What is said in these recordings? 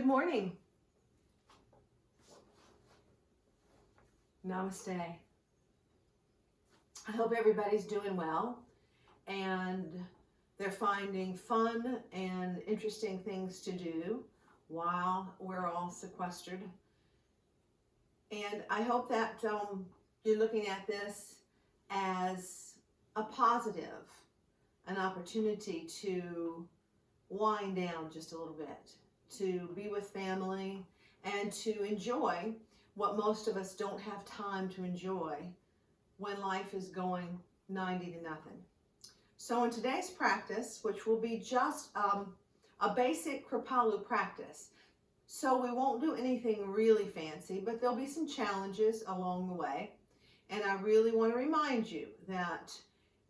Good morning. Namaste. I hope everybody's doing well and they're finding fun and interesting things to do while we're all sequestered. And I hope that you're looking at this as a positive, an opportunity to wind down just a little bit, to be with family, and to enjoy what most of us don't have time to enjoy when life is going 90 to nothing. So in today's practice, which will be just a basic Kripalu practice, so we won't do anything really fancy, but there'll be some challenges along the way. And I really want to remind you that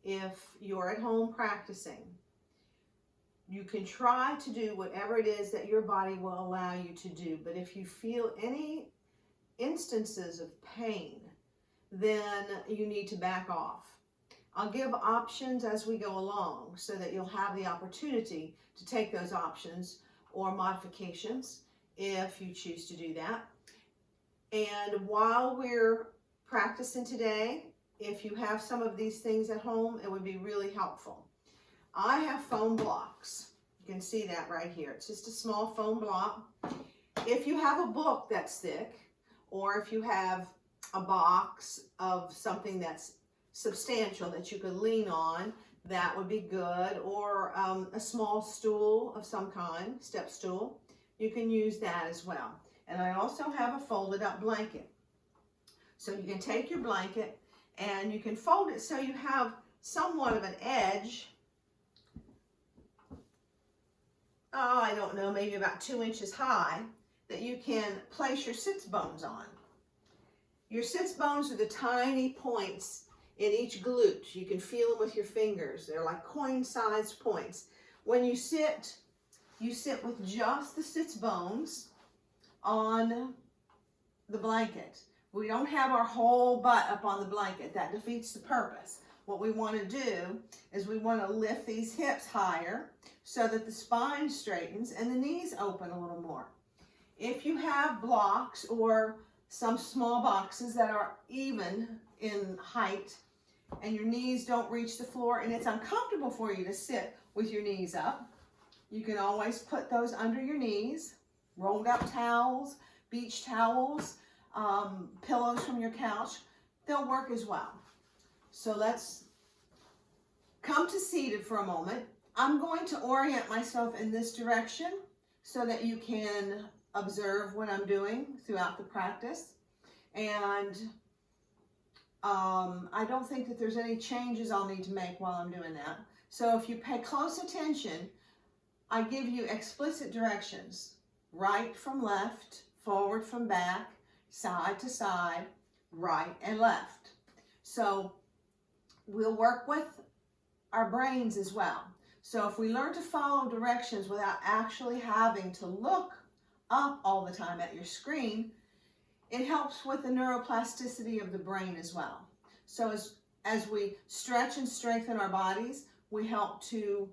if you're at home practicing, you can try to do whatever it is that your body will allow you to do. But if you feel any instances of pain, then you need to back off. I'll give options as we go along so that you'll have the opportunity to take those options or modifications if you choose to do that. And while we're practicing today, if you have some of these things at home, it would be really helpful. I have foam blocks. You can see that right here. It's just a small foam block. If you have a book that's thick, or if you have a box of something that's substantial that you could lean on, that would be good. Or a small stool of some kind, step stool, you can use that as well. And I also have a folded up blanket. So you can take your blanket and you can fold it so you have somewhat of an edge. I don't know, maybe about 2 inches high, that you can place your sits bones on. Your sits bones are the tiny points in each glute. You can feel them with your fingers. They're like coin-sized points. When you sit with just the sits bones on the blanket. We don't have our whole butt up on the blanket. That defeats the purpose. What we want to do is we want to lift these hips higher so that the spine straightens and the knees open a little more. If you have blocks or some small boxes that are even in height and your knees don't reach the floor and it's uncomfortable for you to sit with your knees up, you can always put those under your knees. Rolled up towels, beach towels, pillows from your couch, they'll work as well. So let's come to seated for a moment. I'm going to orient myself in this direction so that you can observe what I'm doing throughout the practice. And I don't think that there's any changes I'll need to make while I'm doing that. So if you pay close attention, I give you explicit directions. Right from left, forward from back, side to side, right and left. So we'll work with our brains as well. So if we learn to follow directions without actually having to look up all the time at your screen, it helps with the neuroplasticity of the brain as well. So as we stretch and strengthen our bodies, we help to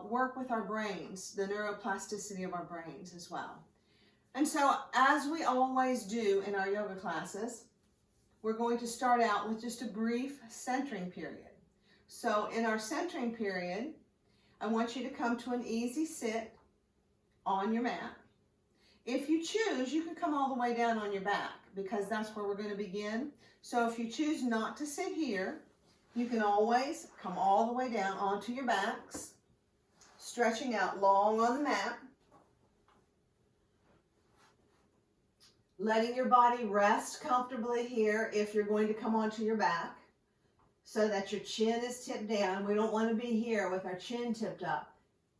work with our brains, the neuroplasticity of our brains as well. And so as we always do in our yoga classes, we're going to start out with just a brief centering period. So in our centering period, I want you to come to an easy sit on your mat. If you choose, you can come all the way down on your back because that's where we're going to begin. So if you choose not to sit here, you can always come all the way down onto your backs, stretching out long on the mat, letting your body rest comfortably here if you're going to come onto your back so that your chin is tipped down. We don't want to be here with our chin tipped up,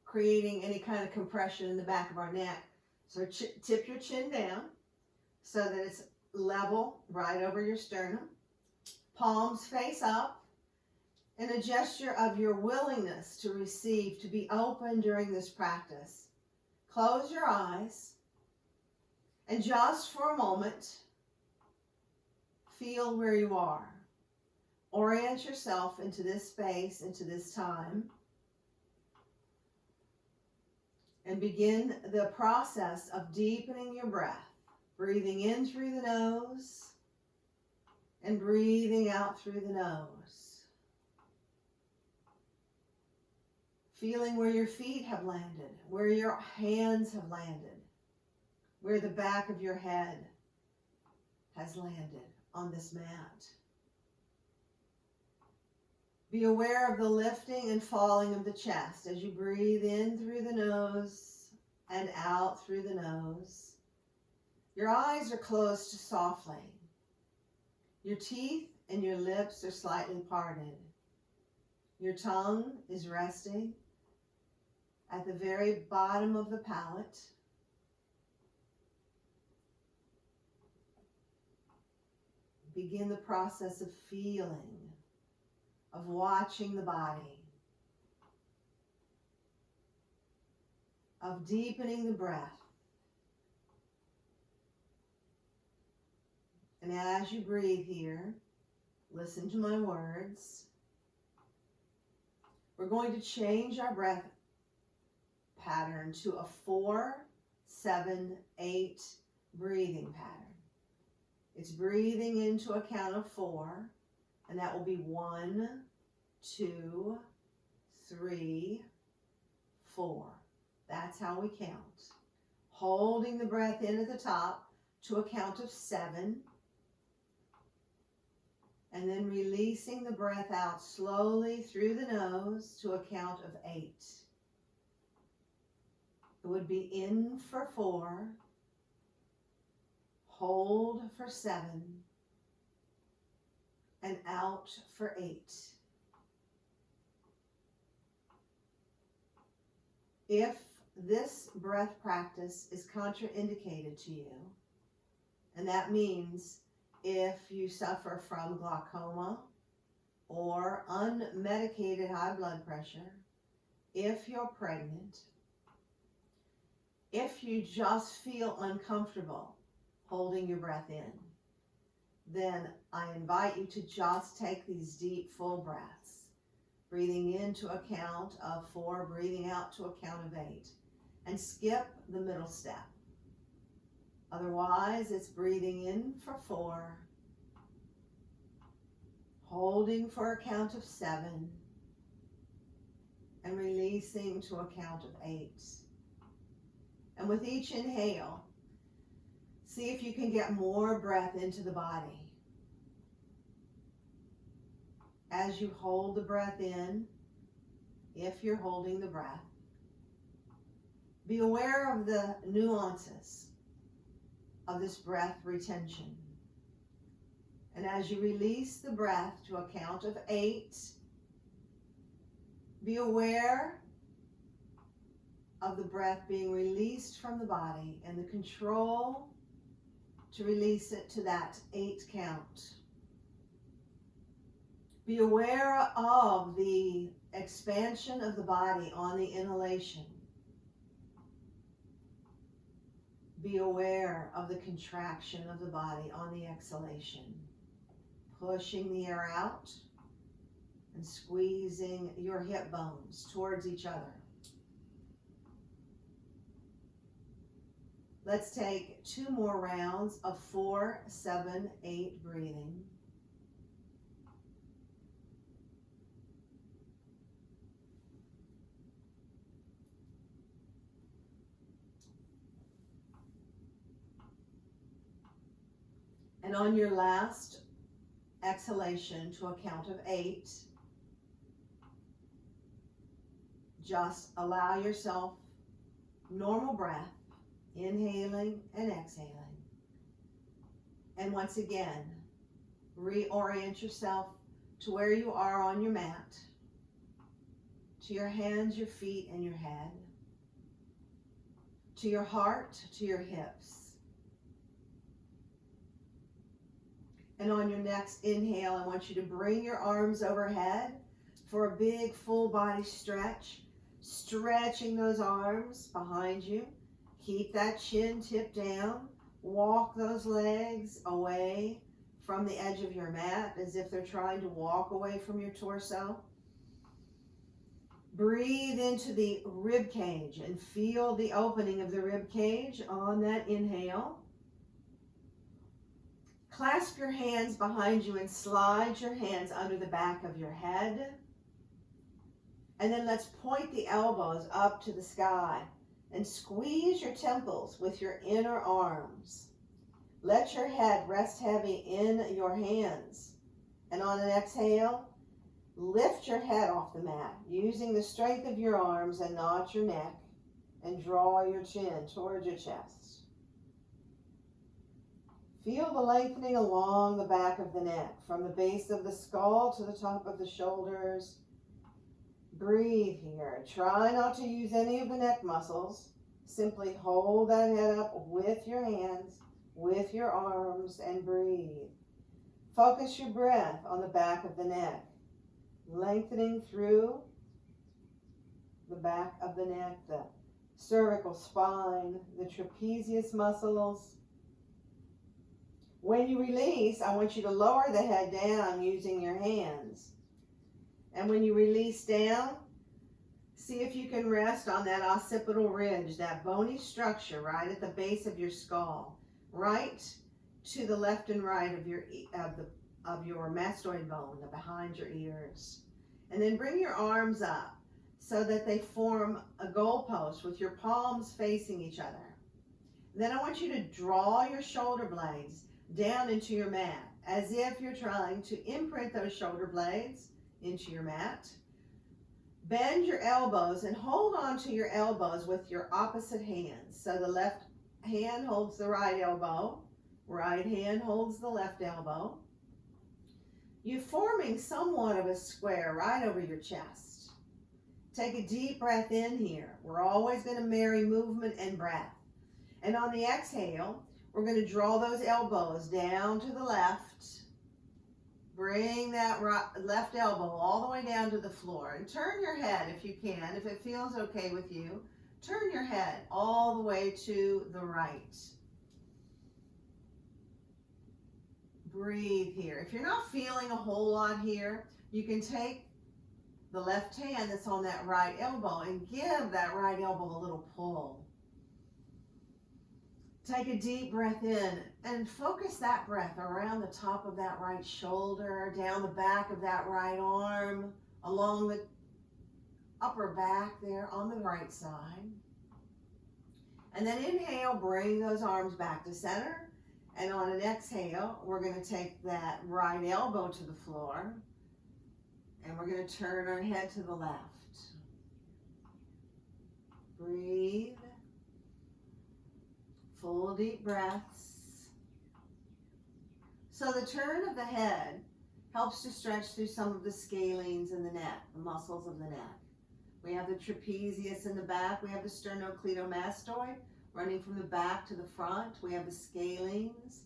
creating any kind of compression in the back of our neck. So tip your chin down so that it's level right over your sternum. Palms face up. And a gesture of your willingness to receive, to be open during this practice. Close your eyes and just for a moment, feel where you are. Orient yourself into this space, into this time. And begin the process of deepening your breath. Breathing in through the nose and breathing out through the nose. Feeling where your feet have landed, where your hands have landed, where the back of your head has landed on this mat. Be aware of the lifting and falling of the chest as you breathe in through the nose and out through the nose. Your eyes are closed softly. Your teeth and your lips are slightly parted. Your tongue is resting at the very bottom of the palate. Begin the process of feeling, of watching the body, of deepening the breath. And as you breathe here, listen to my words. We're going to change our breath pattern to a 4-7-8 breathing pattern. It's breathing into a count of 4, and that will be 1, 2, 3, 4. That's how we count. Holding the breath in at the top to a count of 7. And then releasing the breath out slowly through the nose to a count of 8. It would be in for 4, hold for 7, and out for 8. If this breath practice is contraindicated to you, and that means if you suffer from glaucoma or unmedicated high blood pressure, if you're pregnant, if you just feel uncomfortable holding your breath in, then I invite you to just take these deep, full breaths, breathing in to a count of 4, breathing out to a count of 8, and skip the middle step. Otherwise, it's breathing in for 4, holding for a count of 7, and releasing to a count of 8. And with each inhale, see if you can get more breath into the body. As you hold the breath in, if you're holding the breath, be aware of the nuances of this breath retention. And as you release the breath to a count of 8, be aware of the breath being released from the body and the control to release it to that 8 count. Be aware of the expansion of the body on the inhalation. Be aware of the contraction of the body on the exhalation. Pushing the air out and squeezing your hip bones towards each other. Let's take 2 more rounds of 4-7-8 breathing. And on your last exhalation to a count of 8, just allow yourself normal breath, inhaling and exhaling. And once again, reorient yourself to where you are on your mat, to your hands, your feet, and your head, to your heart, to your hips. And on your next inhale, I want you to bring your arms overhead for a big full body stretch, stretching those arms behind you. Keep that chin tip down. Walk those legs away from the edge of your mat as if they're trying to walk away from your torso. Breathe into the rib cage and feel the opening of the rib cage on that inhale. Clasp your hands behind you and slide your hands under the back of your head. And then let's point the elbows up to the sky and squeeze your temples with your inner arms. Let your head rest heavy in your hands. And on an exhale, lift your head off the mat using the strength of your arms and not your neck, and draw your chin towards your chest. Feel the lengthening along the back of the neck, from the base of the skull to the top of the shoulders. Breathe here. Try not to use any of the neck muscles. Simply hold that head up with your hands, with your arms, and breathe. Focus your breath on the back of the neck, lengthening through the back of the neck, the cervical spine, the trapezius muscles. When you release, I want you to lower the head down using your hands. And when you release down, see if you can rest on that occipital ridge, that bony structure right at the base of your skull, right to the left and right of your mastoid bone, behind your ears. And then bring your arms up so that they form a goalpost with your palms facing each other. Then I want you to draw your shoulder blades down into your mat, as if you're trying to imprint those shoulder blades into your mat. Bend your elbows and hold on to your elbows with your opposite hands. So the left hand holds the right elbow, right hand holds the left elbow. You're forming somewhat of a square right over your chest. Take a deep breath in here. We're always going to marry movement and breath. And on the exhale, we're going to draw those elbows down to the left. Bring that left elbow all the way down to the floor. And turn your head if you can, if it feels okay with you. Turn your head all the way to the right. Breathe here. If you're not feeling a whole lot here, you can take the left hand that's on that right elbow and give that right elbow a little pull. Take a deep breath in and focus that breath around the top of that right shoulder, down the back of that right arm, along the upper back there on the right side. And then inhale, bring those arms back to center. And on an exhale, we're going to take that right elbow to the floor, and we're going to turn our head to the left. Breathe. Full deep breaths. So the turn of the head helps to stretch through some of the scalenes in the neck, the muscles of the neck. We have the trapezius in the back. We have the sternocleidomastoid running from the back to the front. We have the scalenes.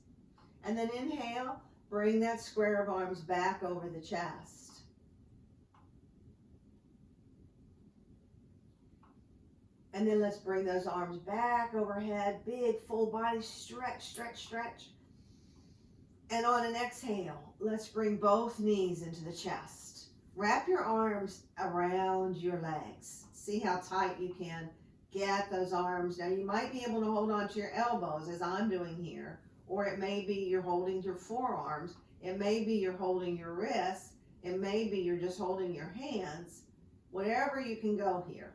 And then inhale, bring that square of arms back over the chest. And then let's bring those arms back overhead, big full body stretch, stretch, stretch. And on an exhale, let's bring both knees into the chest. Wrap your arms around your legs. See how tight you can get those arms. Now you might be able to hold on to your elbows as I'm doing here, or it may be you're holding your forearms. It may be you're holding your wrists. It may be you're just holding your hands. Whatever you can go here.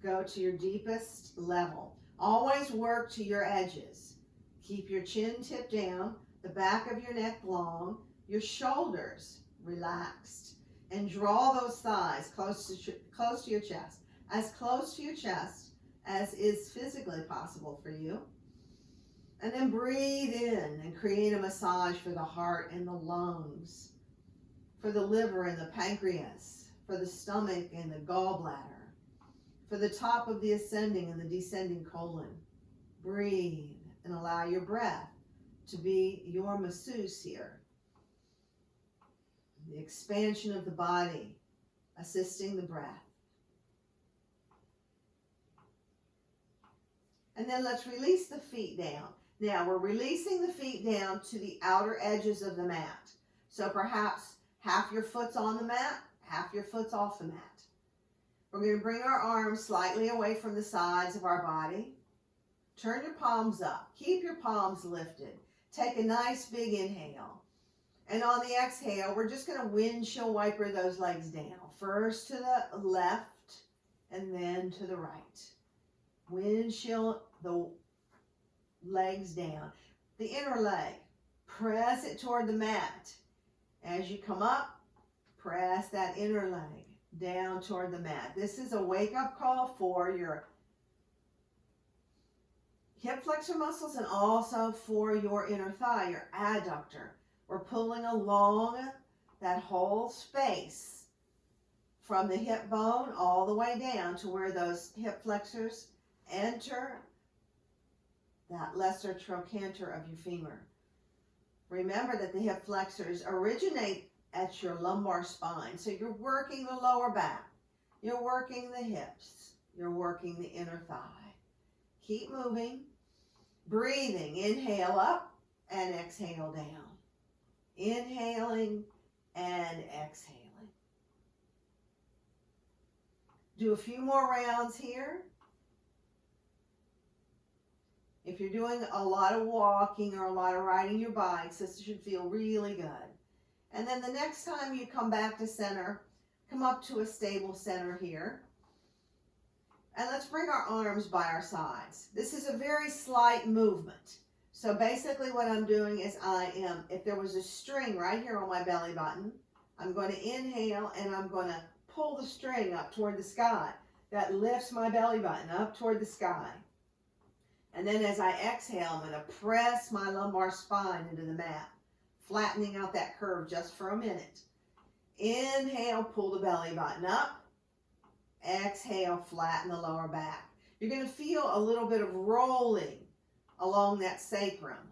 Go to your deepest level. Always work to your edges. Keep your chin tipped down, the back of your neck long, your shoulders relaxed, and draw those thighs close to your chest, as close to your chest as is physically possible for you. And then breathe in and create a massage for the heart and the lungs, for the liver and the pancreas, for the stomach and the gallbladder, for the top of the ascending and the descending colon. Breathe and allow your breath to be your masseuse here. The expansion of the body, assisting the breath. And then let's release the feet down. Now we're releasing the feet down to the outer edges of the mat. So perhaps half your foot's on the mat, half your foot's off the mat. We're going to bring our arms slightly away from the sides of our body. Turn your palms up. Keep your palms lifted. Take a nice big inhale. And on the exhale, we're just going to windshield wiper those legs down. First to the left and then to the right. Windshield the legs down. The inner leg, press it toward the mat. As you come up, press that inner leg down toward the mat. This is a wake-up call for your hip flexor muscles and also for your inner thigh, your adductor. We're pulling along that whole space from the hip bone all the way down to where those hip flexors enter that lesser trochanter of your femur. Remember that the hip flexors originate at your lumbar spine. So you're working the lower back. You're working the hips. You're working the inner thigh. Keep moving. Breathing. Inhale up and exhale down. Inhaling and exhaling. Do a few more rounds here. If you're doing a lot of walking or a lot of riding your bikes, this should feel really good. And then the next time you come back to center, come up to a stable center here. And let's bring our arms by our sides. This is a very slight movement. So basically what I'm doing is if there was a string right here on my belly button, I'm going to inhale and I'm going to pull the string up toward the sky. That lifts my belly button up toward the sky. And then as I exhale, I'm going to press my lumbar spine into the mat, flattening out that curve just for a minute. Inhale, pull the belly button up. Exhale, flatten the lower back. You're going to feel a little bit of rolling along that sacrum.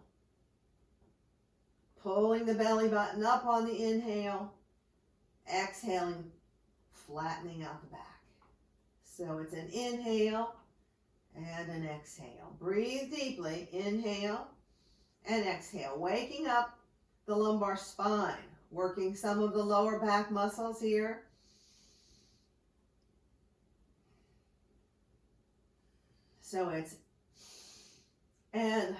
Pulling the belly button up on the inhale. Exhaling, flattening out the back. So it's an inhale and an exhale. Breathe deeply. Inhale and exhale. Waking up the lumbar spine. Working some of the lower back muscles here. So it's and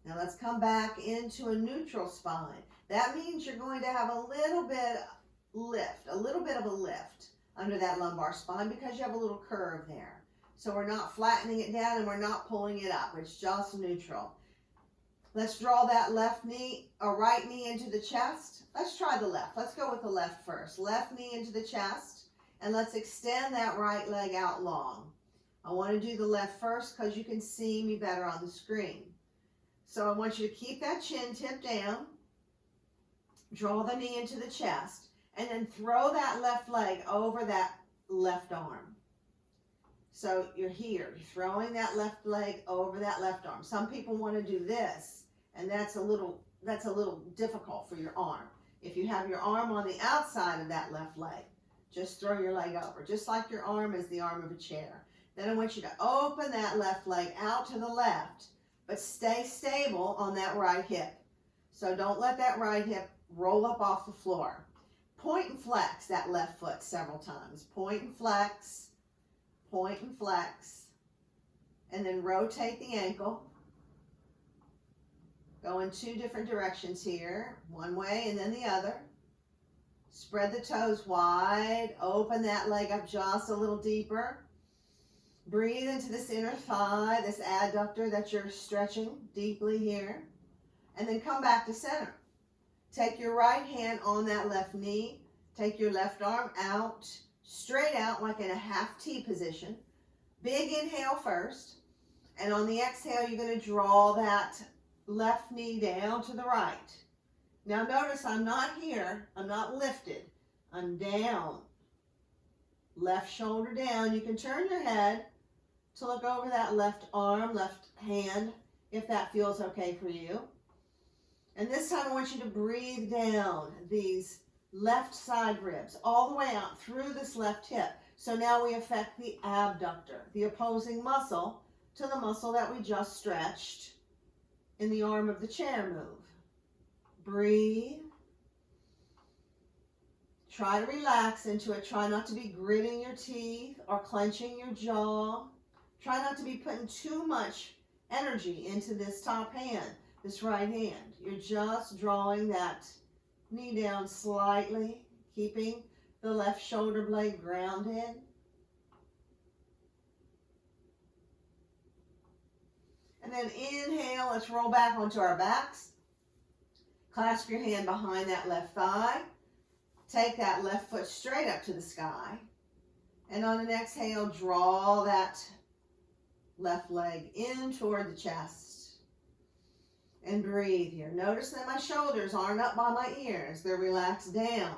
now let's come back into a neutral spine. That means you're going to have a little bit of a lift under that lumbar spine because you have a little curve there. So we're not flattening it down and we're not pulling it up. It's just neutral. Let's draw that left knee or right knee into the chest. Let's try the left. Let's go with the left first. Left knee into the chest. And let's extend that right leg out long. I want to do the left first because you can see me better on the screen. So I want you to keep that chin tip down. Draw the knee into the chest. And then throw that left leg over that left arm. So you're here. You're throwing that left leg over that left arm. Some people want to do this. And that's a little difficult for your arm. If you have your arm on the outside of that left leg, just throw your leg over, just like your arm is the arm of a chair. Then I want you to open that left leg out to the left, but stay stable on that right hip. So don't let that right hip roll up off the floor. Point and flex that left foot several times. Point and flex, and then rotate the ankle. Go in two different directions here, one way and then the other. Spread the toes wide, open that leg up just a little deeper. Breathe into this inner thigh, this adductor that you're stretching deeply here. And then come back to center. Take your right hand on that left knee. Take your left arm out, straight out like in a half T position. Big inhale first. And on the exhale, you're going to draw that left knee down to the right. Now notice I'm not here. I'm not lifted. I'm down. Left shoulder down. You can turn your head to look over that left arm, left hand, if that feels okay for you. And this time I want you to breathe down these left side ribs all the way out through this left hip. So now we affect the abductor, the opposing muscle to the muscle that we just stretched in the arm of the chair move. Breathe. Try to relax into it. Try not to be gritting your teeth or clenching your jaw. Try not to be putting too much energy into this top hand, this right hand. You're just drawing that knee down slightly, keeping the left shoulder blade grounded. And then inhale, let's roll back onto our backs. Clasp your hand behind that left thigh. Take that left foot straight up to the sky. And on an exhale, draw that left leg in toward the chest. And breathe here. Notice that my shoulders aren't up by my ears. They're relaxed down.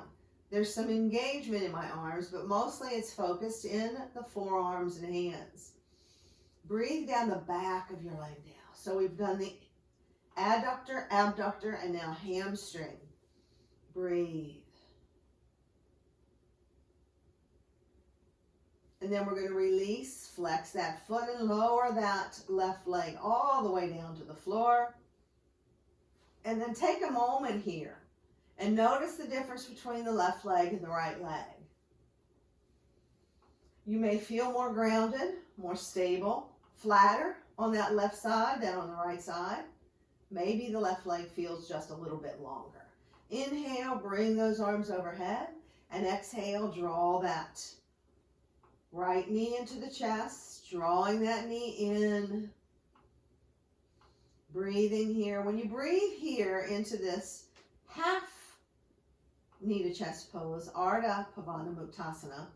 There's some engagement in my arms, but mostly it's focused in the forearms and hands. Breathe down the back of your leg now. So we've done the adductor, abductor, and now hamstring. Breathe. And then we're going to release, flex that foot and lower that left leg all the way down to the floor. And then take a moment here and notice the difference between the left leg and the right leg. You may feel more grounded, more stable, flatter on that left side than on the right side. Maybe the left leg feels just a little bit longer. Inhale, bring those arms overhead, and exhale, draw that right knee into the chest, drawing that knee in. Breathing here. When you breathe here into this half knee to chest pose, Ardha Pavana Muktasana,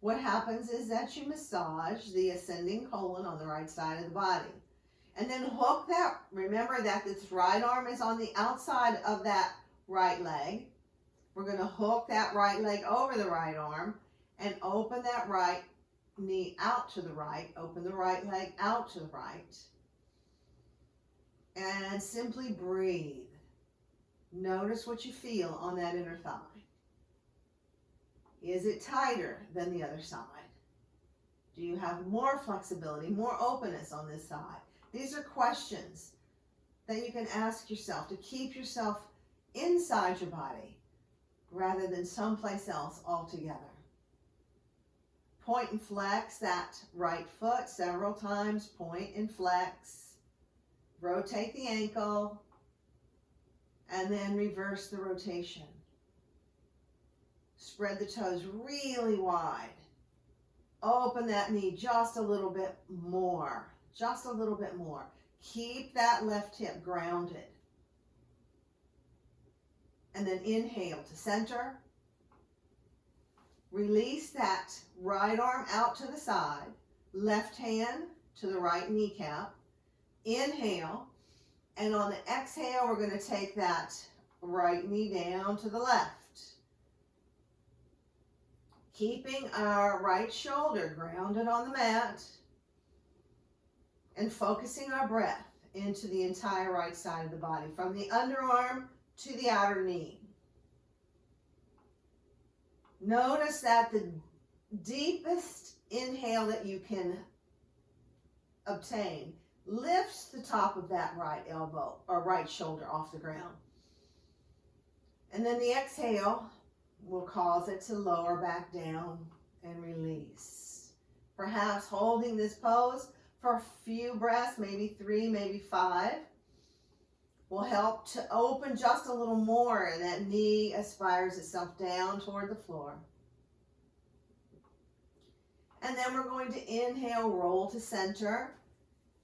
what happens is that you massage the ascending colon on the right side of the body. And then hook that, remember that this right arm is on the outside of that right leg. We're going to hook that right leg over the right arm and open that right knee out to the right. Open the right leg out to the right. And simply breathe. Notice what you feel on that inner thigh. Is it tighter than the other side? Do you have more flexibility, more openness on this side? These are questions that you can ask yourself to keep yourself inside your body rather than someplace else altogether. Point and flex that right foot several times. Point and flex. Rotate the ankle. And then reverse the rotation. Spread the toes really wide. Open that knee just a little bit more. Just a little bit more. Keep that left hip grounded. And then inhale to center. Release that right arm out to the side. Left hand to the right kneecap. Inhale. And on the exhale, we're going to take that right knee down to the left. Keeping our right shoulder grounded on the mat. And focusing our breath into the entire right side of the body, from the underarm to the outer knee. Notice that the deepest inhale that you can obtain lifts the top of that right elbow or right shoulder off the ground. And then the exhale will cause it to lower back down and release. Perhaps holding this pose for a few breaths, maybe 3, maybe 5, will help to open just a little more, and that knee aspires itself down toward the floor. And then we're going to inhale, roll to center,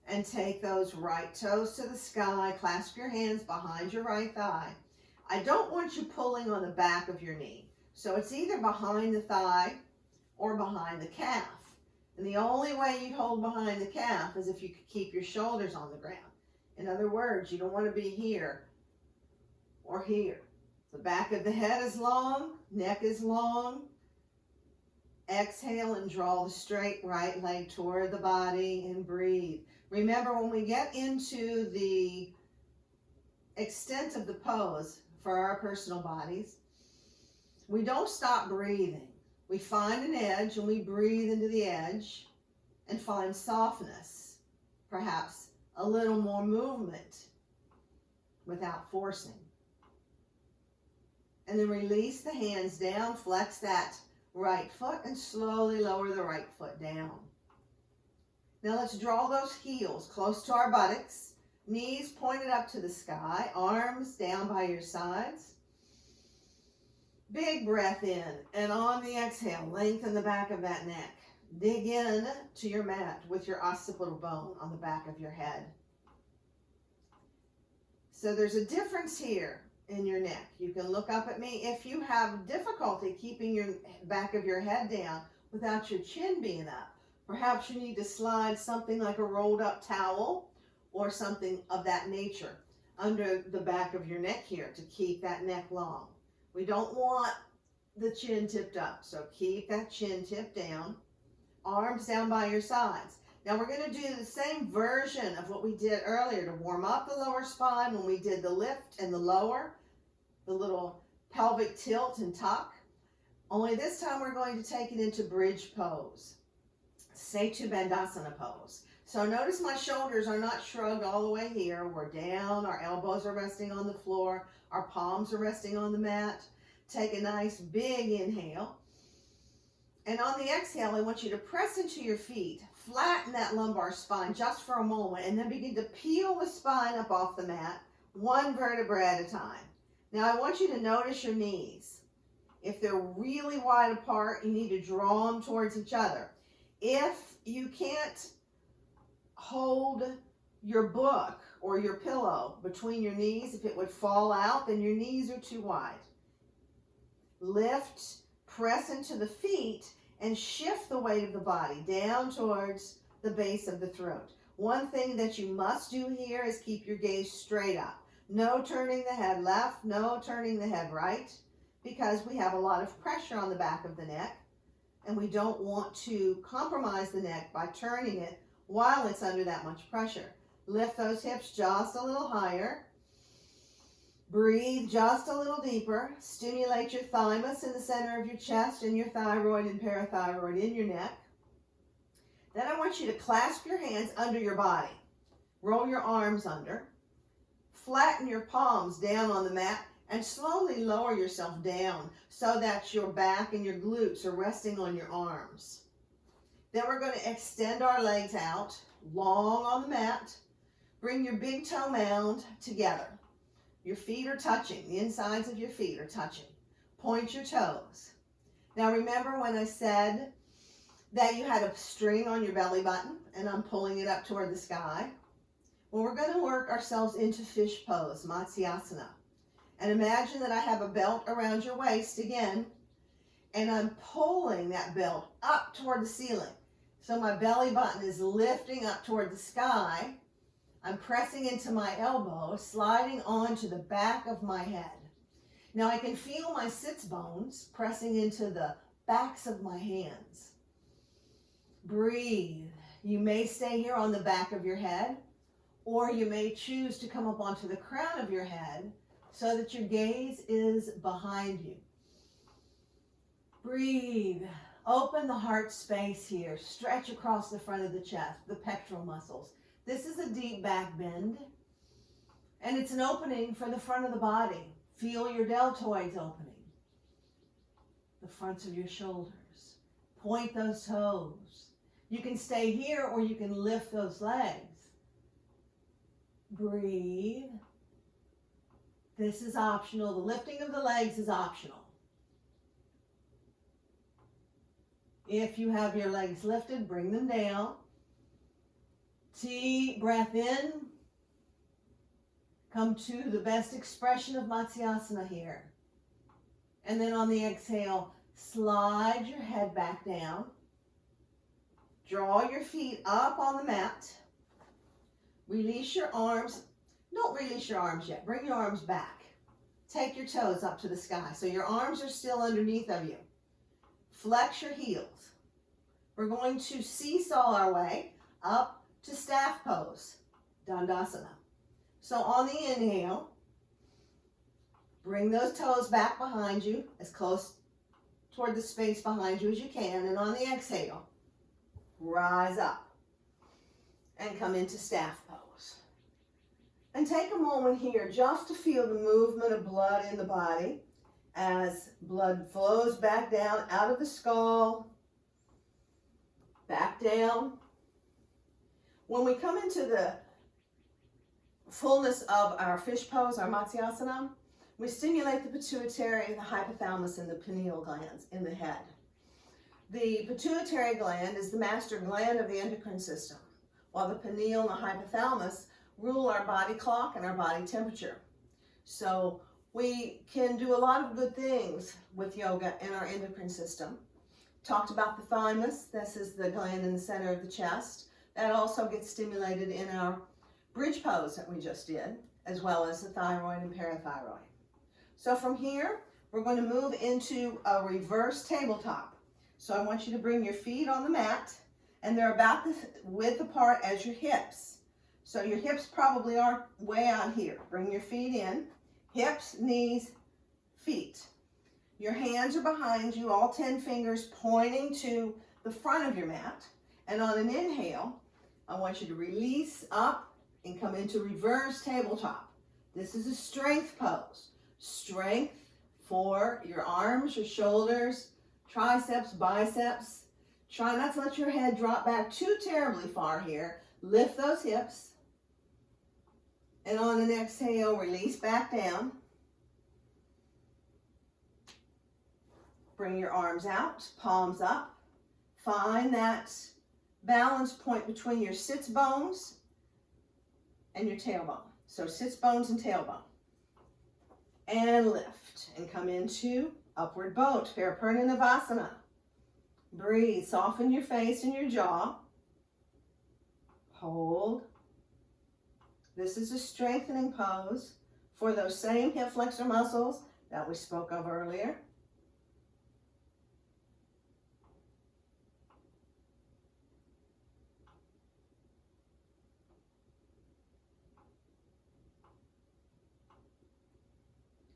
and take those right toes to the sky. Clasp your hands behind your right thigh. I don't want you pulling on the back of your knee. So it's either behind the thigh or behind the calf. And the only way you'd hold behind the calf is if you could keep your shoulders on the ground. In other words, you don't want to be here or here. The back of the head is long, neck is long. Exhale and draw the straight right leg toward the body and breathe. Remember, when we get into the extent of the pose for our personal bodies, we don't stop breathing. We find an edge and we breathe into the edge and find softness. perhaps a little more movement without forcing. And then release the hands down, flex that right foot, and slowly lower the right foot down. Now let's draw those heels close to our buttocks, knees pointed up to the sky, arms down by your sides. Big breath in, and on the exhale, lengthen the back of that neck. Dig in to your mat with your occipital bone on the back of your head. So there's a difference here in your neck. You can look up at me. If you have difficulty keeping your back of your head down without your chin being up, perhaps you need to slide something like a rolled up towel or something of that nature under the back of your neck here to keep that neck long. We don't want the chin tipped up, so keep that chin tipped down. Arms down by your sides. Now we're going to do the same version of what we did earlier to warm up the lower spine when we did the lift and the lower, the little pelvic tilt and tuck. Only this time we're going to take it into bridge pose, Setu Bandhasana pose. So notice my shoulders are not shrugged all the way here. We're down, our elbows are resting on the floor, our palms are resting on the mat. Take a nice big inhale. And on the exhale, I want you to press into your feet, flatten that lumbar spine just for a moment, and then begin to peel the spine up off the mat, one vertebra at a time. Now I want you to notice your knees. If they're really wide apart, you need to draw them towards each other. If you can't hold your book or your pillow between your knees, if it would fall out, then your knees are too wide. Lift, press into the feet, and shift the weight of the body down towards the base of the throat. One thing that you must do here is keep your gaze straight up. No turning the head left, no turning the head right, because we have a lot of pressure on the back of the neck, and we don't want to compromise the neck by turning it while it's under that much pressure. Lift those hips just a little higher. Breathe just a little deeper. Stimulate your thymus in the center of your chest and your thyroid and parathyroid in your neck. Then I want you to clasp your hands under your body. Roll your arms under. Flatten your palms down on the mat and slowly lower yourself down so that your back and your glutes are resting on your arms. Then we're going to extend our legs out, long on the mat. Bring your big toe mound together. Your feet are touching. The insides of your feet are touching. Point your toes. Now remember when I said that you had a string on your belly button and I'm pulling it up toward the sky? Well, we're going to work ourselves into fish pose, Matsyasana. And imagine that I have a belt around your waist again, and I'm pulling that belt up toward the ceiling. So my belly button is lifting up toward the sky. I'm pressing into my elbow, sliding onto the back of my head. Now I can feel my sits bones pressing into the backs of my hands. Breathe. You may stay here on the back of your head, or you may choose to come up onto the crown of your head so that your gaze is behind you. Breathe. Open the heart space here. Stretch across the front of the chest, the pectoral muscles. This is a deep back bend, and it's an opening for the front of the body. Feel your deltoids opening, the fronts of your shoulders. Point those toes. You can stay here or you can lift those legs. Breathe. This is optional. The lifting of the legs is optional. If you have your legs lifted, bring them down. Deep breath in. Come to the best expression of Matsyasana here. And then on the exhale, slide your head back down. Draw your feet up on the mat. Release your arms. Don't release your arms yet. Bring your arms back. Take your toes up to the sky. So your arms are still underneath of you. Flex your heels. We're going to seesaw our way up to staff pose, Dandasana. So on the inhale, bring those toes back behind you, as close toward the space behind you as you can. And on the exhale, rise up. and come into staff pose. And take a moment here just to feel the movement of blood in the body as blood flows back down out of the skull, back down. When we come into the fullness of our fish pose, our Matsyasana, we stimulate the pituitary, the hypothalamus, and the pineal glands in the head. The pituitary gland is the master gland of the endocrine system, while the pineal and the hypothalamus rule our body clock and our body temperature. So we can do a lot of good things with yoga in our endocrine system. Talked about the thymus. This is the gland in the center of the chest. That also gets stimulated in our bridge pose that we just did, as well as the thyroid and parathyroid. So from here, we're going to move into a reverse tabletop. So I want you to bring your feet on the mat, and they're about the width apart as your hips. So your hips probably aren't way out here. Bring your feet in, hips, knees, feet. Your hands are behind you, all 10 fingers pointing to the front of your mat. And on an inhale, I want you to release up and come into reverse tabletop. This is a strength pose. Strength for your arms, your shoulders, triceps, biceps. Try not to let your head drop back too terribly far here. Lift those hips. And on an exhale, release back down. Bring your arms out, palms up. Find that balance point between your sits bones and your tailbone. So sits bones and tailbone. And lift and come into upward boat, Paripurna. Breathe, soften your face and your jaw. Hold. This is a strengthening pose for those same hip flexor muscles that we spoke of earlier.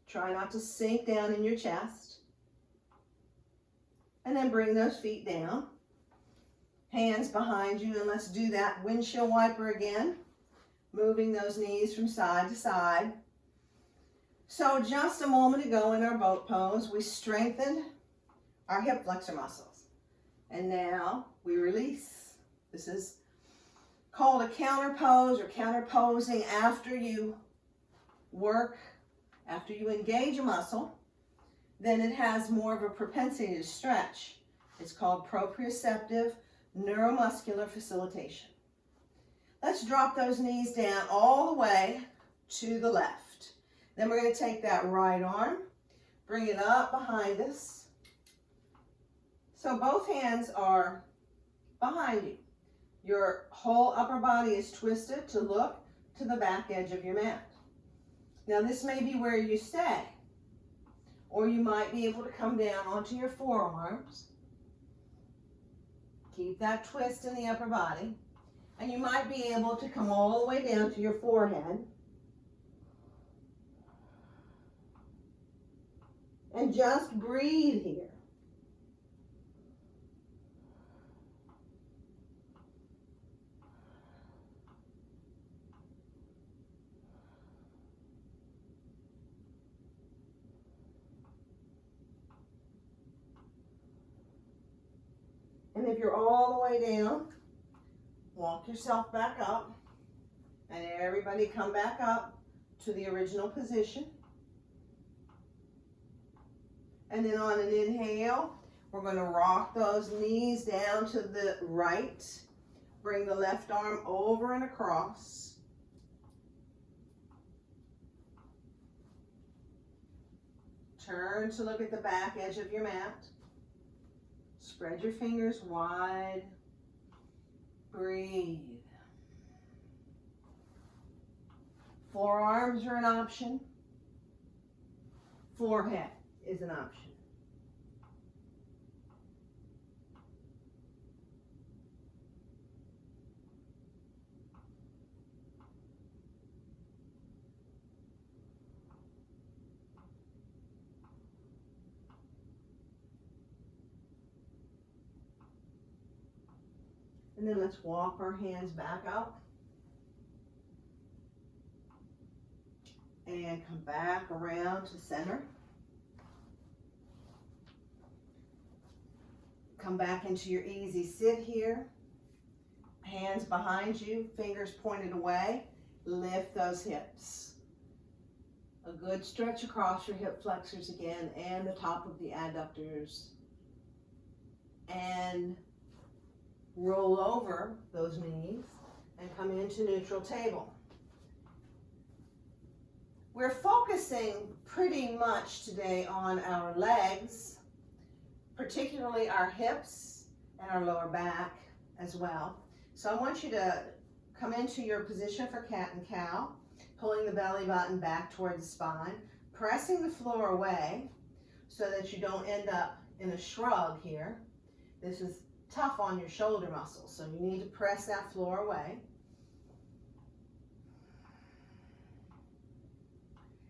Try not to sink down in your chest. And then bring those feet down. Hands behind you, and let's do that windshield wiper again. Moving those knees from side to side. So just a moment ago in our boat pose, we strengthened our hip flexor muscles. And now we release. This is called a counter pose or counter posing after you work, after you engage a muscle. Then it has more of a propensity to stretch. It's called proprioceptive neuromuscular facilitation. Let's drop those knees down all the way to the left. Then we're going to take that right arm, bring it up behind us. So both hands are behind you. Your whole upper body is twisted to look to the back edge of your mat. Now this may be where you stay, or you might be able to come down onto your forearms. Keep that twist in the upper body. And you might be able to come all the way down to your forehead. And just breathe here. And if you're all the way down, walk yourself back up, and everybody come back up to the original position. And then on an inhale, we're going to rock those knees down to the right. Bring the left arm over and across. Turn to look at the back edge of your mat. Spread your fingers wide. Breathe. Forearms are an option. Forehead is an option. And then let's walk our hands back up. And come back around to center. Come back into your easy sit here. Hands behind you, fingers pointed away. Lift those hips. A good stretch across your hip flexors again and the top of the adductors. And roll over those knees and come into neutral table. We're focusing pretty much today on our legs, particularly our hips and our lower back as well. So I want you to come into your position for cat and cow, pulling the belly button back towards the spine, pressing the floor away so that you don't end up in a shrug here. This is tough on your shoulder muscles, so you need to press that floor away.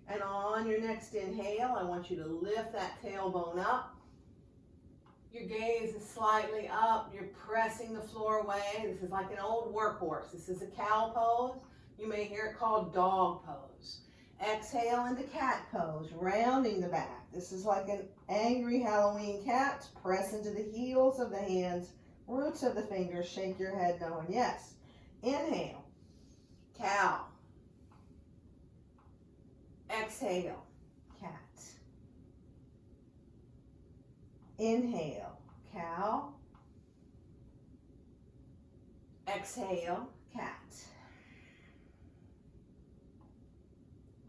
And on your next inhale, I want you to lift that tailbone up. Your gaze is slightly up. You're pressing the floor away. This is like an old workhorse. This is a cow pose. You may hear it called dog pose. Exhale into cat pose, rounding the back. This is like an angry Halloween cat. Press into the heels of the hands, roots of the fingers. Shake your head knowing yes. Inhale, cow. Exhale, cat. Inhale, cow. Exhale, cat.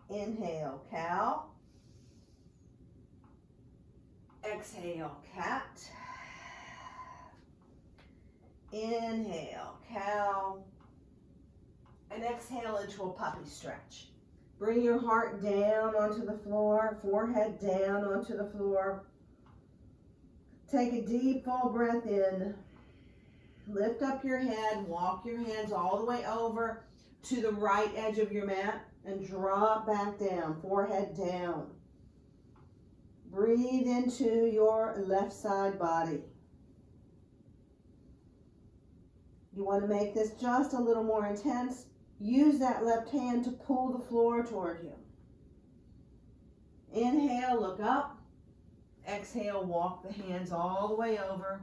Inhale, cow. Exhale, cat. Inhale, cow. And exhale into a puppy stretch. Bring your heart down onto the floor, forehead down onto the floor. Take a deep, full breath in. Lift up your head, walk your hands all the way over to the right edge of your mat and drop back down, forehead down. Breathe into your left side body. You want to make this just a little more intense. Use that left hand to pull the floor toward you. Inhale, look up. Exhale, walk the hands all the way over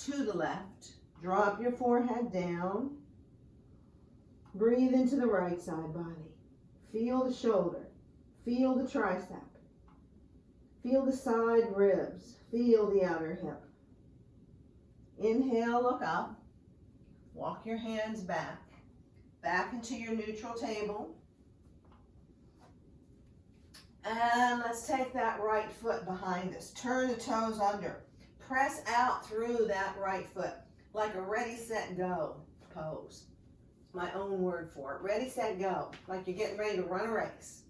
to the left. Drop your forehead down. Breathe into the right side body. Feel the shoulder. Feel the tricep. Feel the side ribs. Feel the outer hip. Inhale, look up. Walk your hands back. Back into your neutral table. And let's take that right foot behind us. Turn the toes under. Press out through that right foot like a ready, set, go pose. It's my own word for it. Ready, set, go. Like you're getting ready to run a race.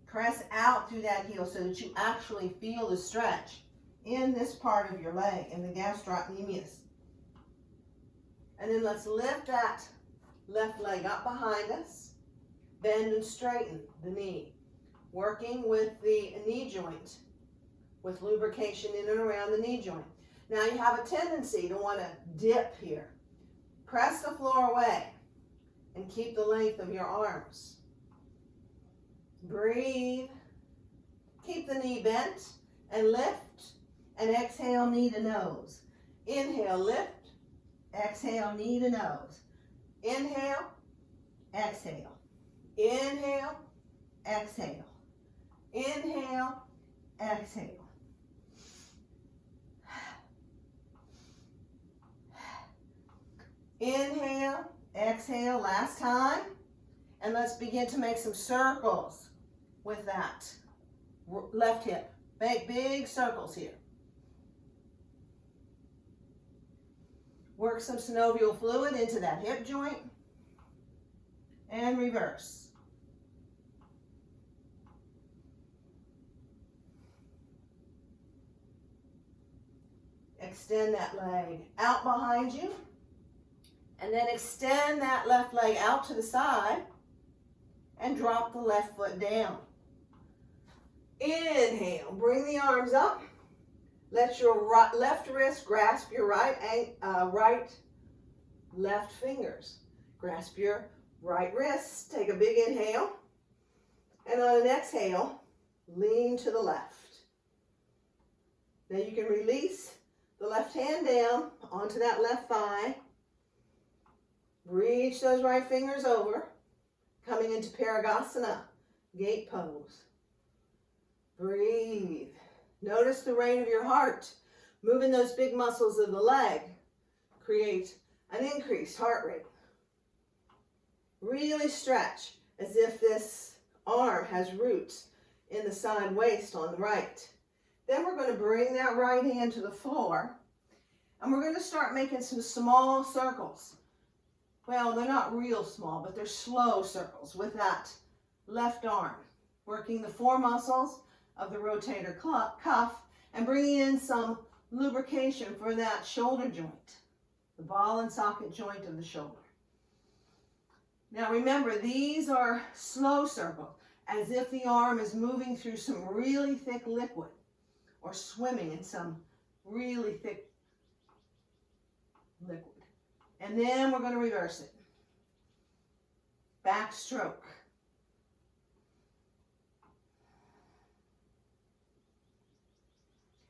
Press out through that heel so that you actually feel the stretch in this part of your leg, in the gastrocnemius. And then let's lift that left leg up behind us. Bend and straighten the knee. Working with the knee joint, with lubrication in and around the knee joint. Now you have a tendency to want to dip here. Press the floor away and keep the length of your arms. Breathe. Keep the knee bent and lift. And exhale, knee to nose. Inhale, lift. Exhale, knee to nose. Inhale, exhale. Inhale, exhale. Inhale, exhale. Inhale, exhale, last time. And let's begin to make some circles with that left hip. Make big circles here. Work some synovial fluid into that hip joint. And reverse. Extend that leg out behind you. And then extend that left leg out to the side. And drop the left foot down. Inhale. Bring the arms up. Let your left wrist grasp your right left fingers. Grasp your right wrist. Take a big inhale. And on an exhale, lean to the left. Now you can release the left hand down onto that left thigh. Reach those right fingers over. Coming into Parigasana, gate pose. Breathe. Notice the rate of your heart. Moving those big muscles of the leg create an increased heart rate. Really stretch as if this arm has roots in the side waist on the right. Then we're going to bring that right hand to the floor, and we're going to start making some small circles. Well, they're not real small, but they're slow circles with that left arm, working the four muscles of the rotator cuff and bringing in some lubrication for that shoulder joint, the ball and socket joint of the shoulder. Now remember, these are slow circles, as if the arm is moving through some really thick liquid or swimming in some really thick liquid. And then we're going to reverse it. Back stroke.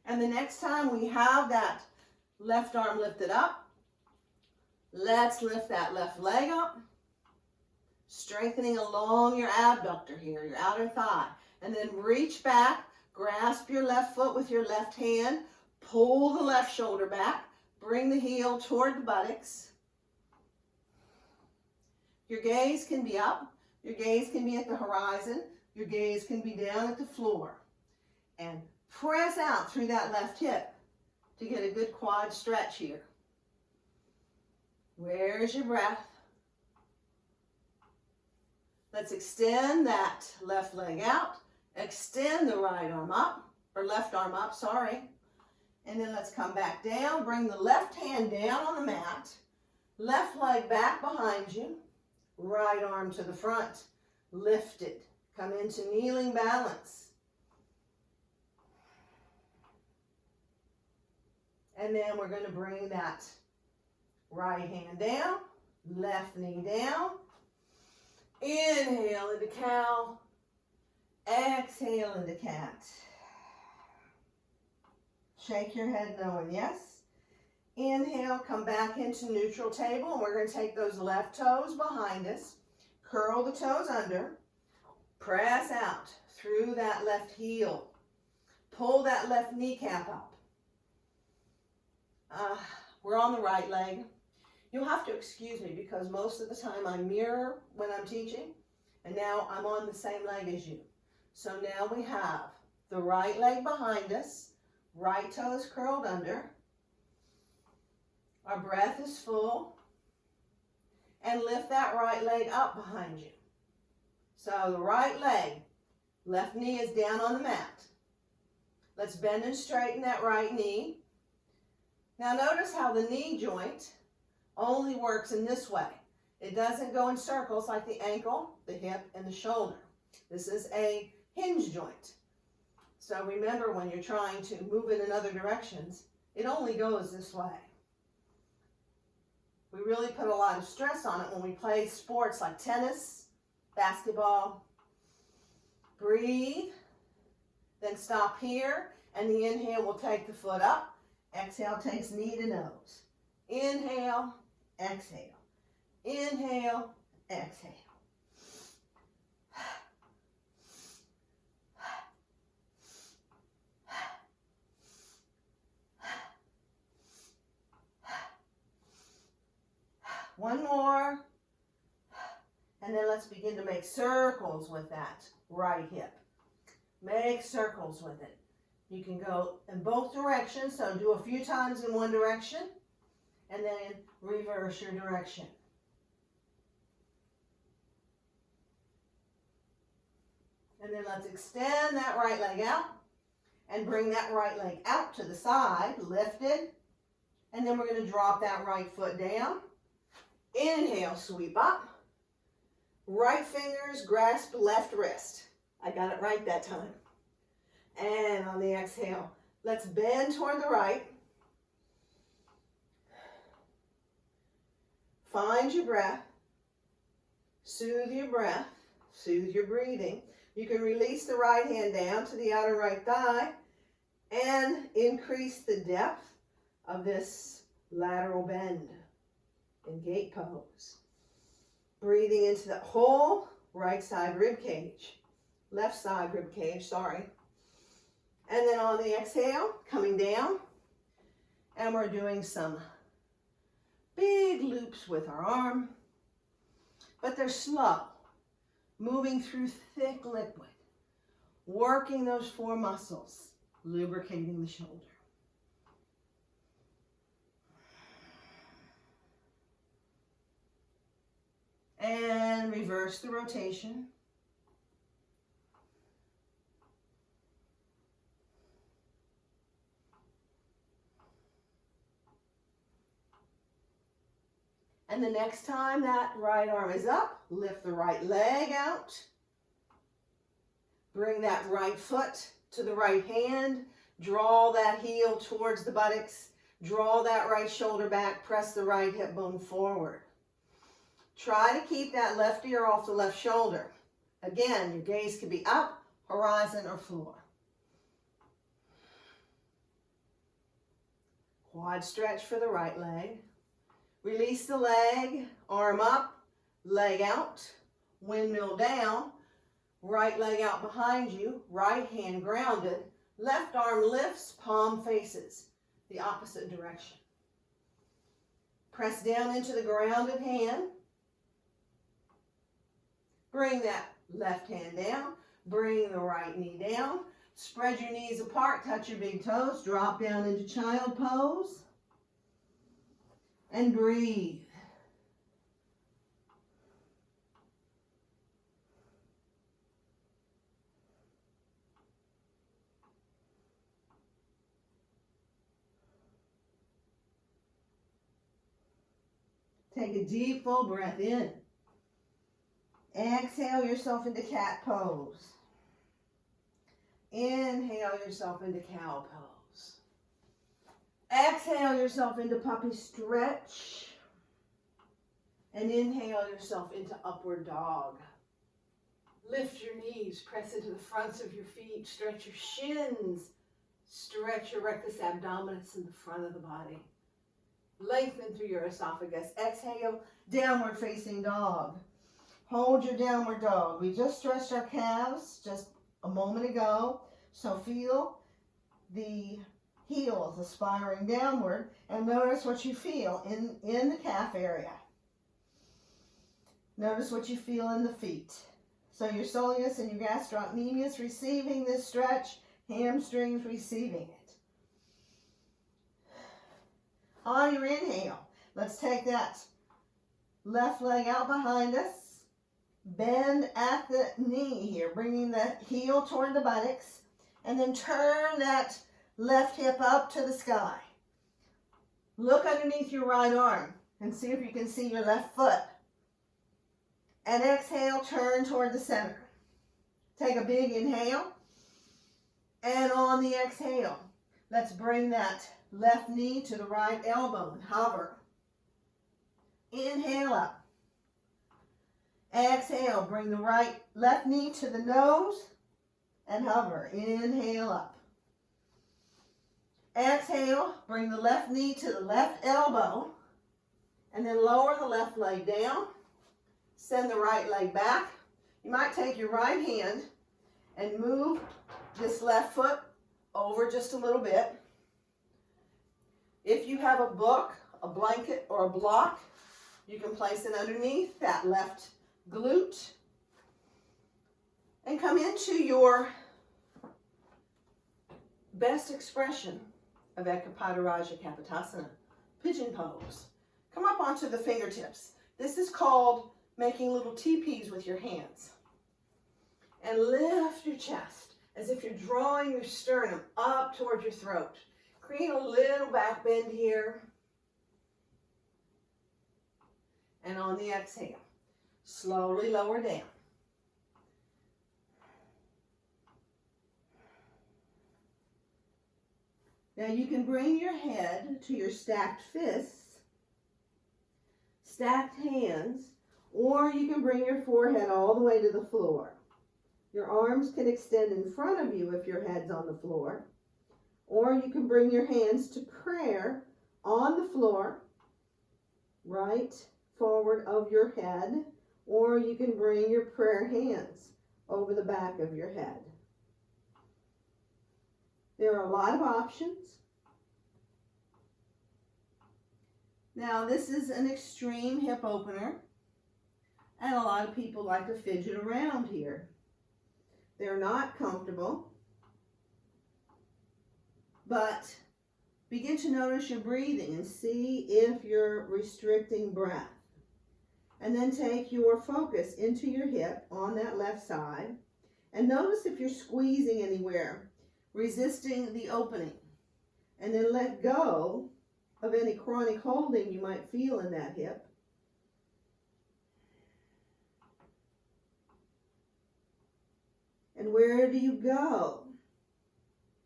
And the next time we have that left arm lifted up, let's lift that left leg up, strengthening along your abductor here, your outer thigh. And then reach back, grasp your left foot with your left hand, pull the left shoulder back, bring the heel toward the buttocks. Your gaze can be up, your gaze can be at the horizon, your gaze can be down at the floor. And press out through that left hip to get a good quad stretch here. Where's your breath? Let's extend that left leg out, extend the right arm up, or left arm up, sorry. And then let's come back down, bring the left hand down on the mat, left leg back behind you, right arm to the front, lifted. Come into kneeling balance. And then we're going to bring that right hand down, left knee down. Inhale into cow, exhale into cat. Shake your head knowing yes. Inhale, come back into neutral table, and we're going to take those left toes behind us, curl the toes under, press out through that left heel, pull that left kneecap up. We're on the right leg. You'll have to excuse me because most of the time I mirror when I'm teaching, and now I'm on the same leg as you. So now we have the right leg behind us, right toes curled under. Our breath is full. And lift that right leg up behind you. So the right leg, left knee is down on the mat. Let's bend and straighten that right knee. Now notice how the knee joint only works in this way. It doesn't go in circles like the ankle, the hip, and the shoulder. This is a hinge joint. So remember, when you're trying to move it in other directions, it only goes this way. We really put a lot of stress on it when we play sports like tennis, basketball. Breathe, then stop here, and the inhale will take the foot up. Exhale takes knee to nose. Inhale, exhale. Inhale, exhale. One more. And then let's begin to make circles with that right hip. Make circles with it. You can go in both directions, so do a few times in one direction, and then reverse your direction. And then let's extend that right leg out, and bring that right leg out to the side, lifted, and then we're going to drop that right foot down. Inhale, sweep up. Right fingers grasp left wrist. I got it right that time. And on the exhale, let's bend toward the right. Find your breath. Soothe your breath. Soothe your breathing. You can release the right hand down to the outer right thigh and increase the depth of this lateral bend in gate pose. Breathing into the whole right side rib cage, left side rib cage, sorry. And then on the exhale, coming down, and we're doing some big loops with our arm, but they're slow, moving through thick liquid, working those 4 muscles, lubricating the shoulder. And reverse the rotation. And the next time that right arm is up, lift the right leg out. Bring that right foot to the right hand. Draw that heel towards the buttocks. Draw that right shoulder back. Press the right hip bone forward. Try to keep that left ear off the left shoulder. Again, your gaze could be up, horizon, or floor. Quad stretch for the right leg. Release the leg, arm up, leg out, windmill down, right leg out behind you, right hand grounded, left arm lifts, palm faces the opposite direction. Press down into the grounded hand. Bring that left hand down, bring the right knee down, spread your knees apart, touch your big toes, drop down into child pose, and breathe. Take a deep, full breath in. Exhale yourself into cat pose. Inhale yourself into cow pose. Exhale yourself into puppy stretch. And inhale yourself into upward dog. Lift your knees, press into the fronts of your feet, stretch your shins, stretch your rectus abdominis in the front of the body. Lengthen through your esophagus. Exhale, downward facing dog. Hold your downward dog. We just stretched our calves just a moment ago. So feel the heels aspiring downward and notice what you feel in the calf area. Notice what you feel in the feet. So your soleus and your gastrocnemius receiving this stretch, hamstrings receiving it. On your inhale, let's take that left leg out behind us. Bend at the knee here, bringing the heel toward the buttocks, and then turn that left hip up to the sky. Look underneath your right arm and see if you can see your left foot. And exhale, turn toward the center. Take a big inhale, and on the exhale, let's bring that left knee to the right elbow and hover. Inhale up. Exhale, bring the left knee to the nose and hover. Inhale up. Exhale, bring the left knee to the left elbow and then lower the left leg down. Send the right leg back. You might take your right hand and move this left foot over just a little bit. If you have a book, a blanket, or a block, you can place it underneath that left glute and come into your best expression of Ekapada Kapotasana, pigeon pose. Come up onto the fingertips. This is called making little teepees with your hands. And lift your chest as if you're drawing your sternum up towards your throat. Create a little back bend here. And on the exhale, slowly lower down. Now you can bring your head to your stacked fists. stacked hands, or you can bring your forehead all the way to the floor. Your arms can extend in front of you if your head's on the floor, or you can bring your hands to prayer on the floor, right forward of your head, or you can bring your prayer hands over the back of your head. There are a lot of options. Now, this is an extreme hip opener, and a lot of people like to fidget around here. They're not comfortable, but begin to notice your breathing and see if you're restricting breath. And then take your focus into your hip on that left side, and notice if you're squeezing anywhere, resisting the opening. And then let go of any chronic holding you might feel in that hip. And where do you go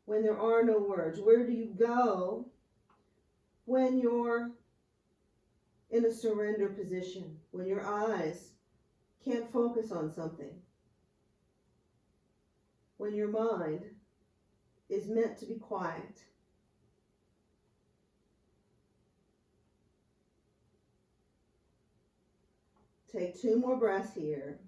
when there are no words? Where do you go when you're in a surrender position, when your eyes can't focus on something, when your mind is meant to be quiet? Take 2 more breaths here.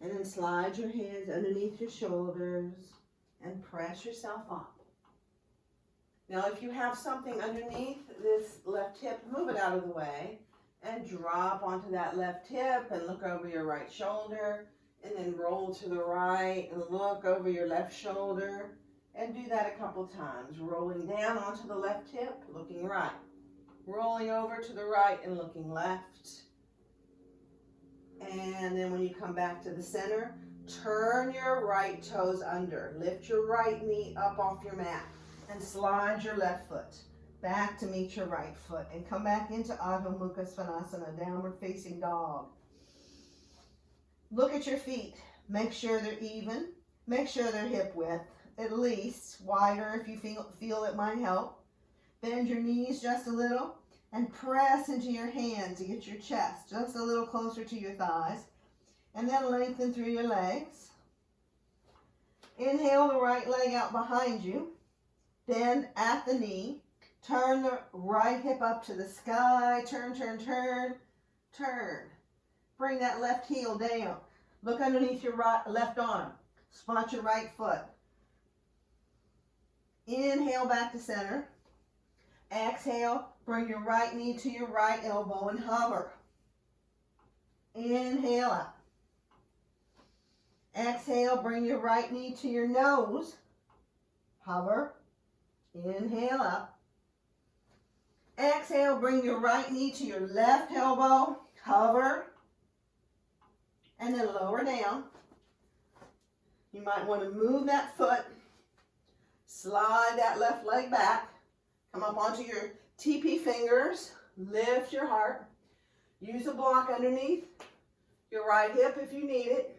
And then slide your hands underneath your shoulders and press yourself up. Now, if you have something underneath this left hip, move it out of the way and drop onto that left hip and look over your right shoulder, and then roll to the right and look over your left shoulder, and do that a couple times. Rolling down onto the left hip, looking right. Rolling over to the right and looking left. And then when you come back to the center, turn your right toes under. Lift your right knee up off your mat and slide your left foot back to meet your right foot. And come back into Adho Mukha Svanasana, downward facing dog. Look at your feet. Make sure they're even. Make sure they're hip width, at least. Wider if you feel it might help. Bend your knees just a little. And press into your hands to get your chest just a little closer to your thighs. And then lengthen through your legs. Inhale the right leg out behind you. Bend at the knee. Turn the right hip up to the sky. Turn, turn, turn, turn. Bring that left heel down. Look underneath your left arm. Spot your right foot. Inhale back to center. Exhale, bring your right knee to your right elbow and hover. Inhale up. Exhale, bring your right knee to your nose. Hover. Inhale up. Exhale, bring your right knee to your left elbow. Hover. And then lower down. You might want to move that foot. Slide that left leg back. Come up onto your TP fingers. Lift your heart. Use a block underneath your right hip if you need it.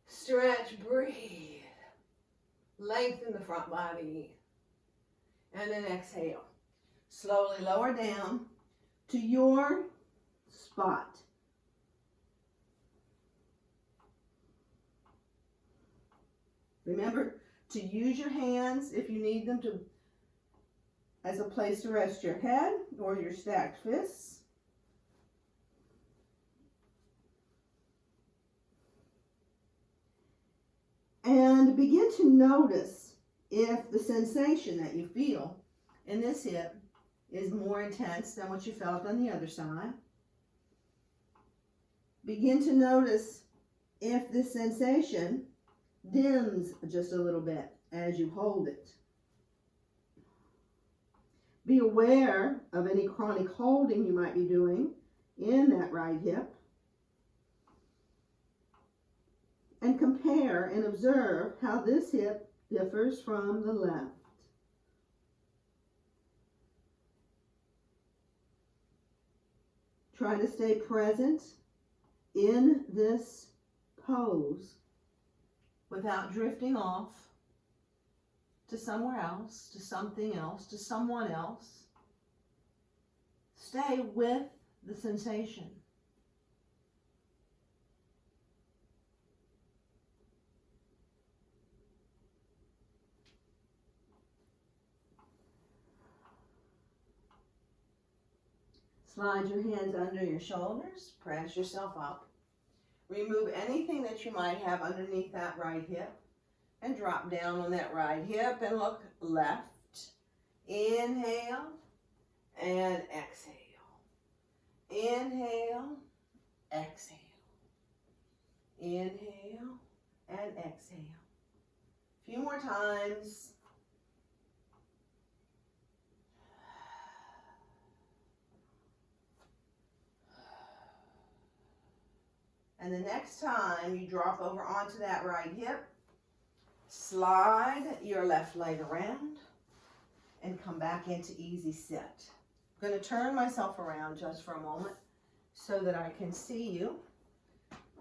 Stretch, breathe. Lengthen the front body. And then exhale. Slowly lower down to your spot. Remember to use your hands if you need them to as a place to rest your head or your stacked fists. And begin to notice if the sensation that you feel in this hip is more intense than what you felt on the other side. Begin to notice if this sensation dims just a little bit as you hold it. Be aware of any chronic holding you might be doing in that right hip. And compare and observe how this hip differs from the left. Try to stay present in this pose without drifting off to somewhere else, to something else, to someone else. Stay with the sensation. Slide your hands under your shoulders, press yourself up. Remove anything that you might have underneath that right hip and drop down on that right hip and look left. Inhale and exhale. Inhale, exhale. Inhale and exhale. A few more times. And the next time you drop over onto that right hip, slide your left leg around and come back into easy sit. I'm going to turn myself around just for a moment so that I can see you.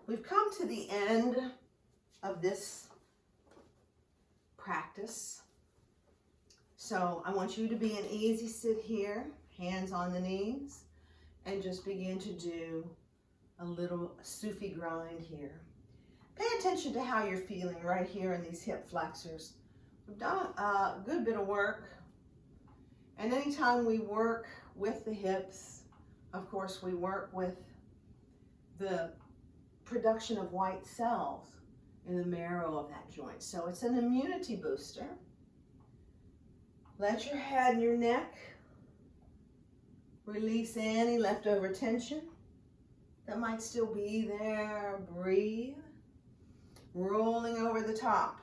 We've come to the end of this practice. So I want you to be in easy sit here, hands on the knees, and just begin to do a little Sufi grind here. Pay attention to how you're feeling right here in these hip flexors. We've done a good bit of work, and anytime we work with the hips, of course we work with the production of white cells in the marrow of that joint. So it's an immunity booster. Let your head and your neck release any leftover tension that might still be there. Breathe. Rolling over the top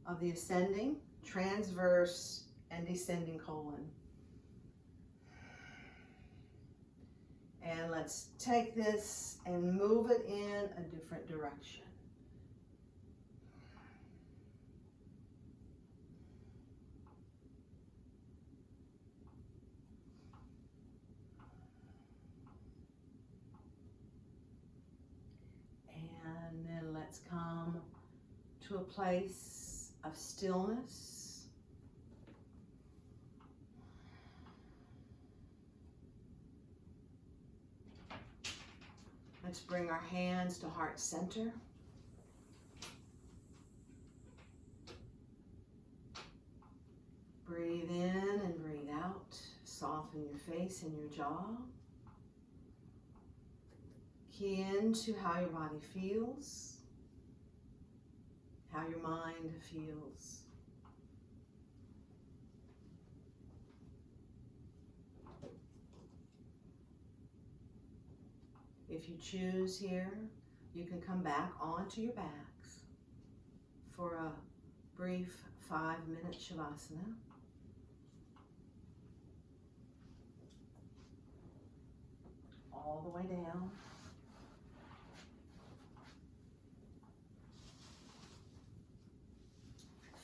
of the ascending, transverse, and descending colon. And let's take this and move it in a different direction. And then let's come to a place of stillness. Let's bring our hands to heart center. Breathe in and breathe out. Soften your face and your jaw. Key into how your body feels, how your mind feels. If you choose here, you can come back onto your backs for a brief 5-minute Shavasana. All the way down.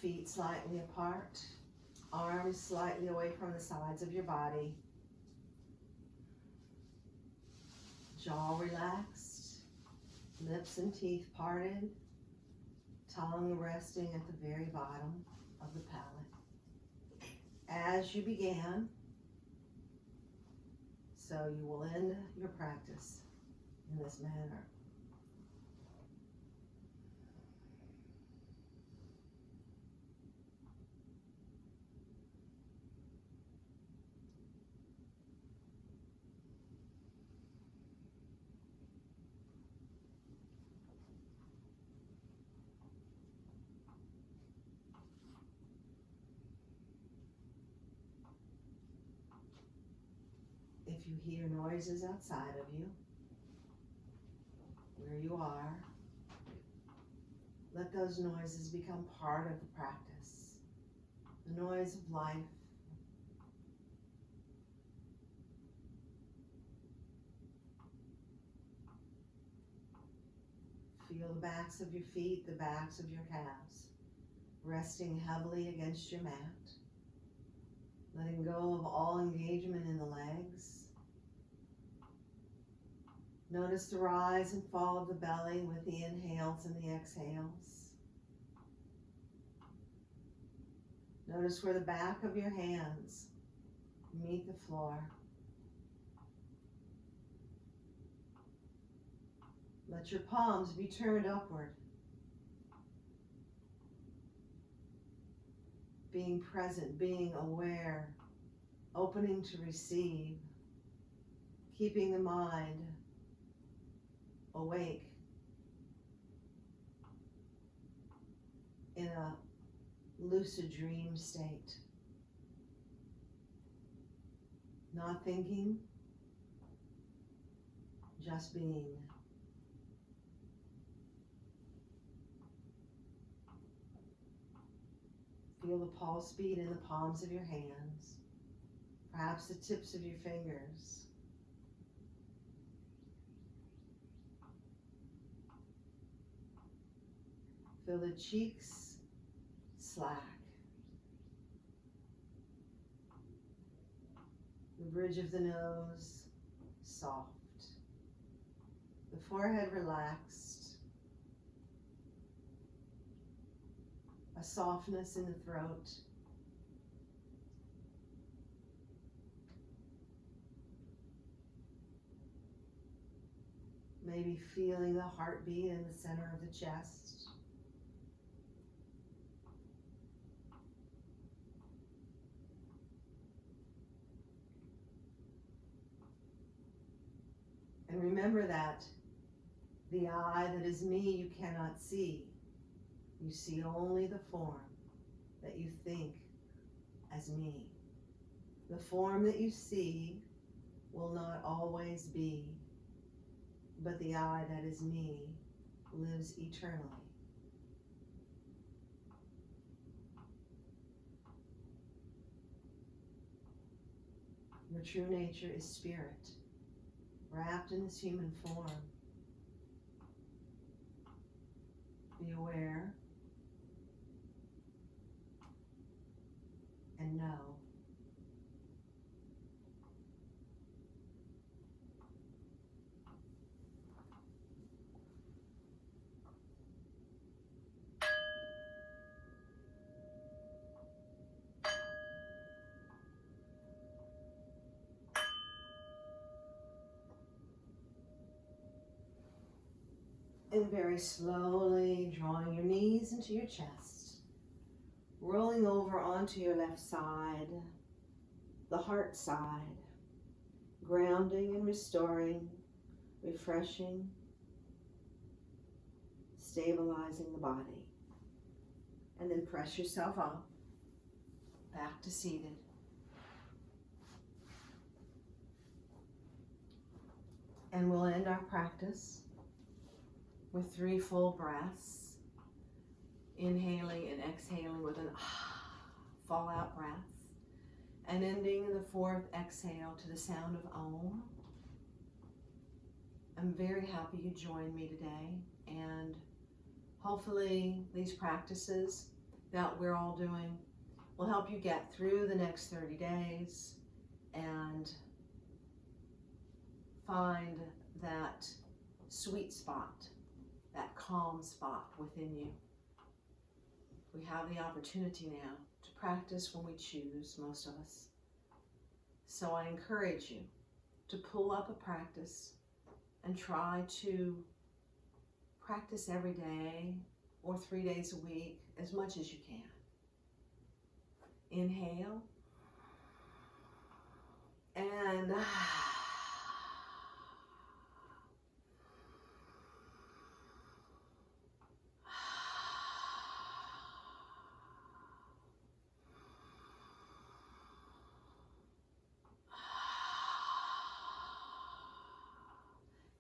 Feet slightly apart, arms slightly away from the sides of your body. Jaw relaxed, lips and teeth parted, tongue resting at the very bottom of the palate. As you began, so you will end your practice in this manner. If you hear noises outside of you, where you are, let those noises become part of the practice. The noise of life. Feel the backs of your feet, the backs of your calves, resting heavily against your mat. Letting go of all engagement in the legs. Notice the rise and fall of the belly with the inhales and the exhales. Notice where the back of your hands meet the floor. Let your palms be turned upward. Being present, being aware, opening to receive, keeping the mind awake in a lucid dream state. Not thinking, just being. Feel the pulse beat in the palms of your hands, perhaps the tips of your fingers. Feel the cheeks slack. The bridge of the nose soft. The forehead relaxed. A softness in the throat. Maybe feeling the heartbeat in the center of the chest. And remember that the I that is me you cannot see. You see only the form that you think as me. The form that you see will not always be, but the I that is me lives eternally. Your true nature is spirit, wrapped in this human form. Be aware and know. And very slowly drawing your knees into your chest, rolling over onto your left side, the heart side, grounding and restoring, refreshing, stabilizing the body. And then press yourself up, back to seated. And we'll end our practice with 3 full breaths, inhaling and exhaling with an fallout breath, and ending in the 4th exhale to the sound of Om. I'm very happy you joined me today, and hopefully these practices that we're all doing will help you get through the next 30 days and find that sweet spot, that calm spot within you. We have the opportunity now to practice when we choose, most of us. So I encourage you to pull up a practice and try to practice every day or 3 days a week, as much as you can. Inhale and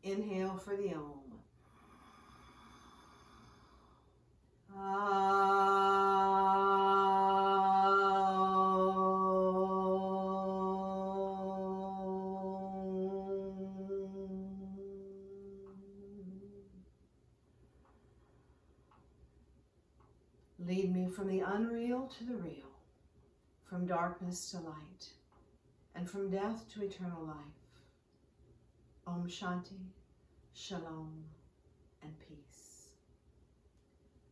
inhale for the Om. Lead me from the unreal to the real, from darkness to light, and from death to eternal life. Om Shanti, Shalom, and peace.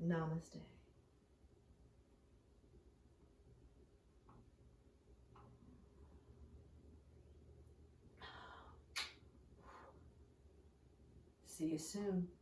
Namaste. See you soon.